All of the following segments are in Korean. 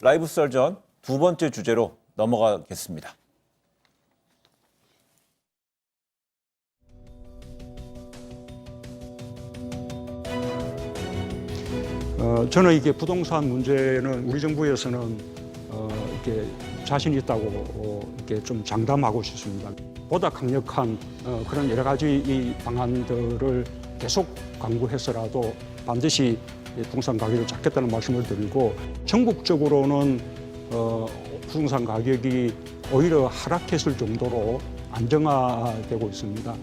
라이브 썰전 두 번째 주제로 넘어가겠습니다. 저는 이게 부동산 문제는 우리 정부에서는 이렇게 자신 있다고 이렇게 좀 장담하고 싶습니다. 보다 강력한 그런 여러 가지 이 방안들을 계속 강구해서라도 반드시 부동산 가격을 잡겠다는 말씀을 드리고, 전국적으로는 부동산 가격이 오히려 하락했을 정도로 안정화되고 있습니다.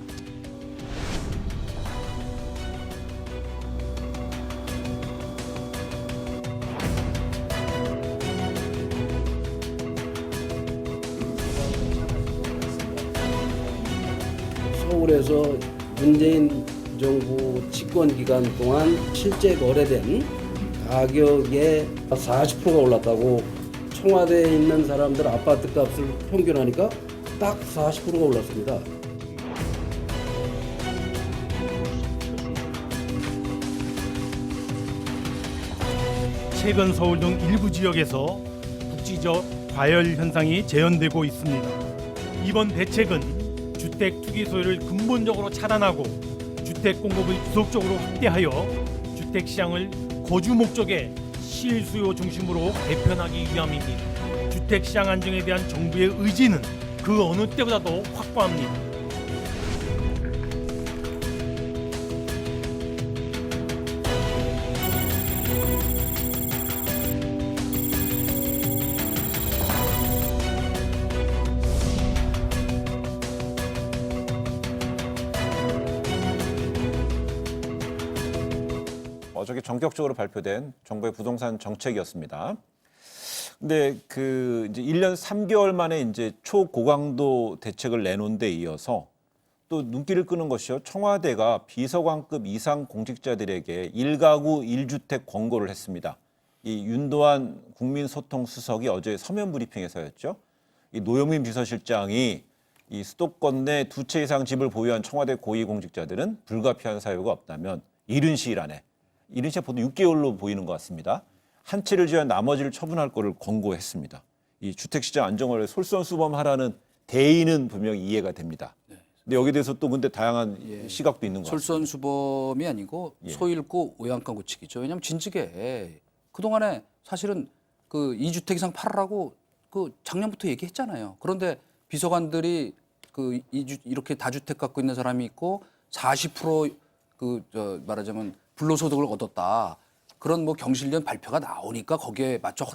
서울에서 문재인 정부 집권 기간 동안 실제 거래된 가격의 40%가 올랐다고. 청와대에 있는 사람들 아파트 값을 평균하니까 딱 40%가 올랐습니다. 최근 서울 등 일부 지역에서 국지적 과열 현상이 재현되고 있습니다. 이번 대책은 주택 투기 소유를 근본적으로 차단하고 주택 공급을 지속적으로 확대하여 주택 시장을 거주 목적의 실수요 중심으로 개편하기 위함입니다. 주택 시장 안정에 대한 정부의 의지는 그 어느 때보다도 확고합니다. 어저께 전격적으로 발표된 정부의 부동산 정책이었습니다. 근데 이제 1년 3개월 만에 이제 초고강도 대책을 내놓은 데 이어서 또 눈길을 끄는 것이요. 청와대가 비서관급 이상 공직자들에게 1가구 1주택 권고를 했습니다. 이 윤도한 국민소통수석이 어제 서면 브리핑에서였죠. 이 노영민 비서실장이 이 수도권 내 2채 이상 집을 보유한 청와대 고위공직자들은 불가피한 사유가 없다면 이른 시일 안에, 이른 시일 보통 6개월로 보이는 것 같습니다. 한 채를 지어 나머지를 처분할 것을 권고했습니다. 이 주택시장 안정화를 솔선수범하라는 대의는 분명히 이해가 됩니다. 근데 여기에 대해서 또 근데 다양한 시각도 있는 것 같습니다. 솔선수범이 아니고 소잃고 오양간 고치기죠. 왜냐하면 진즉에 그동안에 사실은 그 2주택 이상 팔으라고 그 작년부터 얘기했잖아요. 그런데 비서관들이 그 이렇게 다주택 갖고 있는 사람이 있고 40% 말하자면 불로소득을 얻었다. 그런 뭐 경실련 발표가 나오니까 거기에 맞춰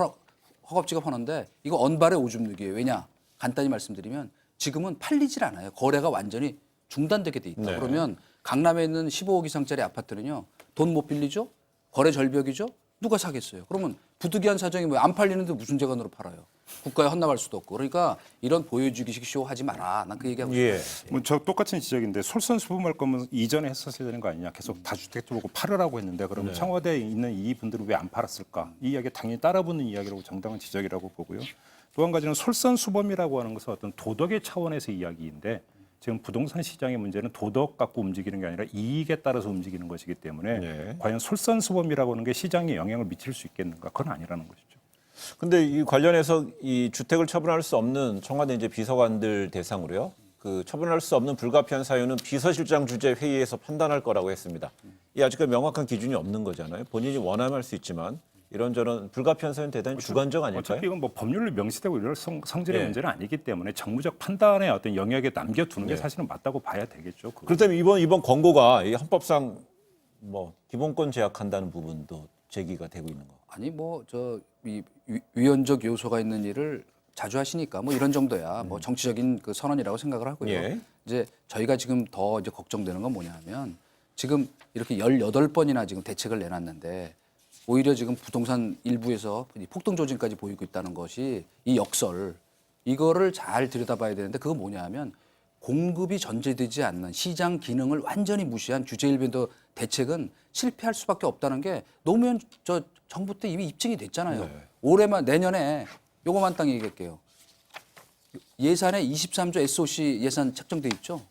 허겁지겁하는데 이거 언발의 오줌누기예요. 왜냐? 간단히 말씀드리면 지금은 팔리질 않아요. 거래가 완전히 중단되게 돼 있다. 네. 그러면 강남에 있는 15억 이상짜리 아파트는요. 돈 못 빌리죠? 거래 절벽이죠? 누가 사겠어요? 그러면 부득이한 사정이 뭐 안 팔리는데 무슨 재간으로 팔아요? 국가에 헌납할 수도 없고. 그러니까 이런 보여주기식 쇼 하지 마라. 난 그 얘기하고 싶어요. 뭐 저 똑같은 지적인데 솔선수범할 거면 이전에 했었어야 되는 거 아니냐. 계속 다주택도 보고 팔으라고 했는데 그러면 청와대에 있는 이분들은 왜 안 팔았을까? 이 이야기 당연히 따라붙는 이야기라고 정당한 지적이라고 보고요. 또 한 가지는 솔선수범이라고 하는 것은 어떤 도덕의 차원에서의 이야기인데 지금 부동산 시장의 문제는 도덕 갖고 움직이는 게 아니라 이익에 따라서 움직이는 것이기 때문에 과연 솔선수범이라고 하는 게 시장에 영향을 미칠 수 있겠는가? 그건 아니라는 것이죠. 근데 이 관련해서 이 주택을 처분할 수 없는 청와대 이제 비서관들 대상으로요. 그 처분할 수 없는 불가피한 사유는 비서실장 주재 회의에서 판단할 거라고 했습니다. 이 아직까지 명확한 기준이 없는 거잖아요. 본인이 원하면 할 수 있지만 이런저런 불가피한 사유는 대단히 주관적 아닐까요? 어차피 이건 뭐 법률로 명시되고 이럴 성질의 문제는 아니기 때문에 정무적 판단의 어떤 영역에 남겨두는 게 사실은 맞다고 봐야 되겠죠. 그거. 그렇다면 이번 권고가 이 헌법상 뭐 기본권 제약한다는 부분도 제기가 되고 있는 거. 아니 이 위헌적 요소가 있는 일을 자주 하시니까 뭐 이런 정도야 뭐 정치적인 그 선언이라고 생각을 하고요. 예. 이제 저희가 지금 더 이제 걱정되는 건 뭐냐면 지금 이렇게 18번이나 지금 대책을 내놨는데 오히려 지금 부동산 일부에서 폭등 조짐까지 보이고 있다는 것이 이 역설 이거를 잘 들여다봐야 되는데 그거 뭐냐면 공급이 전제되지 않는 시장 기능을 완전히 무시한 규제일변도 대책은 실패할 수밖에 없다는 게 노무현 정부 때 이미 입증이 됐잖아요. 올해만 내년에 요거만 딱 얘기할게요. 예산에 23조 SOC 예산 책정돼 있죠.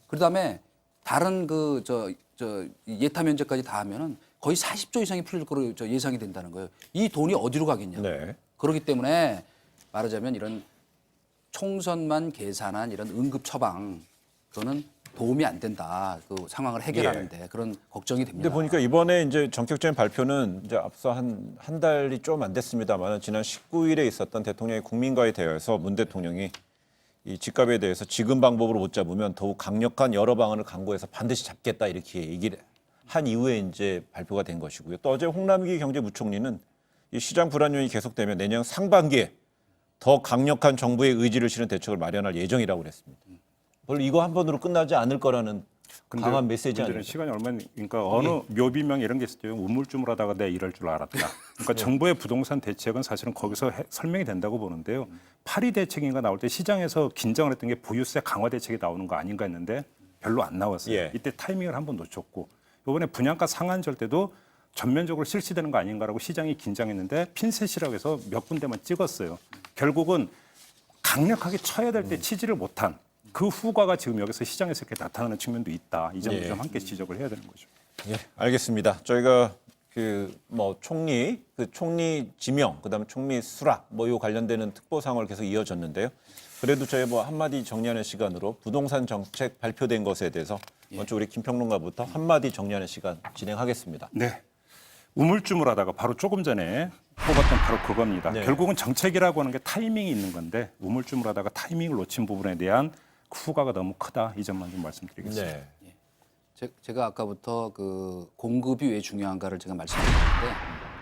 그다음에 다른 예타 면제까지 다 하면은 거의 40조 이상이 풀릴 거로 예상이 된다는 거예요. 이 돈이 어디로 가겠냐? 네. 그렇기 때문에 말하자면 이런 총선만 계산한 이런 응급 처방 그거는 도움이 안 된다. 그 상황을 해결하는데 그런 걱정이 됩니다. 근데 보니까 이번에 이제 전격적인 발표는 이제 앞서 한 달이 좀 안 됐습니다만 지난 19일에 있었던 대통령의 국민과의 대화에서 문 대통령이 이 집값에 대해서 지금 방법으로 못 잡으면 더욱 강력한 여러 방안을 강구해서 반드시 잡겠다 이렇게 얘기를 한 이후에 이제 발표가 된 것이고요. 또 어제 홍남기 경제부총리는 이 시장 불안 요인이 계속되면 내년 상반기에 더 강력한 정부의 의지를 실은 대책을 마련할 예정이라고 그랬습니다. 별로 이거 한 번으로 끝나지 않을 거라는 강한 메시지 문제는 아닙니까? 시간이 얼마 그러니까 어느 묘비명 이런 게 있었죠. 우물쭈물하다가 내가 이럴 줄 알았다. 그러니까 정부의 부동산 대책은 사실은 거기서 설명이 된다고 보는데요. 파리 대책인가 나올 때 시장에서 긴장을 했던 게 보유세 강화 대책이 나오는 거 아닌가 했는데 별로 안 나왔어요. 예. 이때 타이밍을 한번 놓쳤고 이번에 분양가 상한절 때도 전면적으로 실시되는 거 아닌가라고 시장이 긴장했는데 핀셋이라고 해서 몇 군데만 찍었어요. 결국은 강력하게 쳐야 될 때 치지를 못한 그 후과가 지금 여기서 시장에서 이렇게 나타나는 측면도 있다. 이 점도 예. 좀 함께 지적을 해야 되는 거죠. 예, 알겠습니다. 저희가 총리 지명, 그다음에 총리 수락 요 관련되는 특보 상황을 계속 이어졌는데요. 그래도 저희 한마디 정리하는 시간으로 부동산 정책 발표된 것에 대해서 먼저 우리 김평론가부터 한마디 정리하는 시간 진행하겠습니다. 네. 우물쭈물하다가 바로 조금 전에 뽑았던 바로 그겁니다. 네. 결국은 정책이라고 하는 게 타이밍이 있는 건데 우물쭈물하다가 타이밍을 놓친 부분에 대한 후과가 너무 크다. 이 점만 좀 말씀드리겠습니다. 네. 제가 아까부터 그 공급이 왜 중요한가를 제가 말씀드렸는데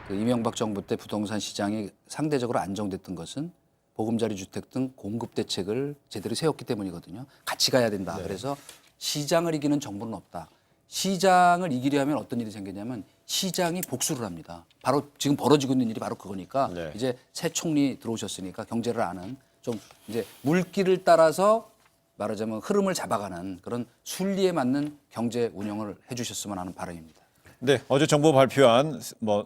그 이명박 정부 때 부동산 시장이 상대적으로 안정됐던 것은 보금자리 주택 등 공급 대책을 제대로 세웠기 때문이거든요. 같이 가야 된다. 그래서 시장을 이기는 정부는 없다. 시장을 이기려면 어떤 일이 생기냐면 시장이 복수를 합니다. 바로 지금 벌어지고 있는 일이 바로 그거니까 네. 이제 새 총리 들어오셨으니까 경제를 아는 좀 이제 물길을 따라서 말하자면 흐름을 잡아가는 그런 순리에 맞는 경제 운영을 해주셨으면 하는 바람입니다. 네, 어제 정부 발표한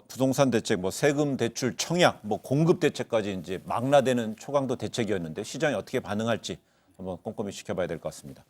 부동산 대책, 세금 대출 청약, 공급 대책까지 이제 망라되는 초강도 대책이었는데 시장이 어떻게 반응할지 한번 꼼꼼히 지켜봐야 될 것 같습니다.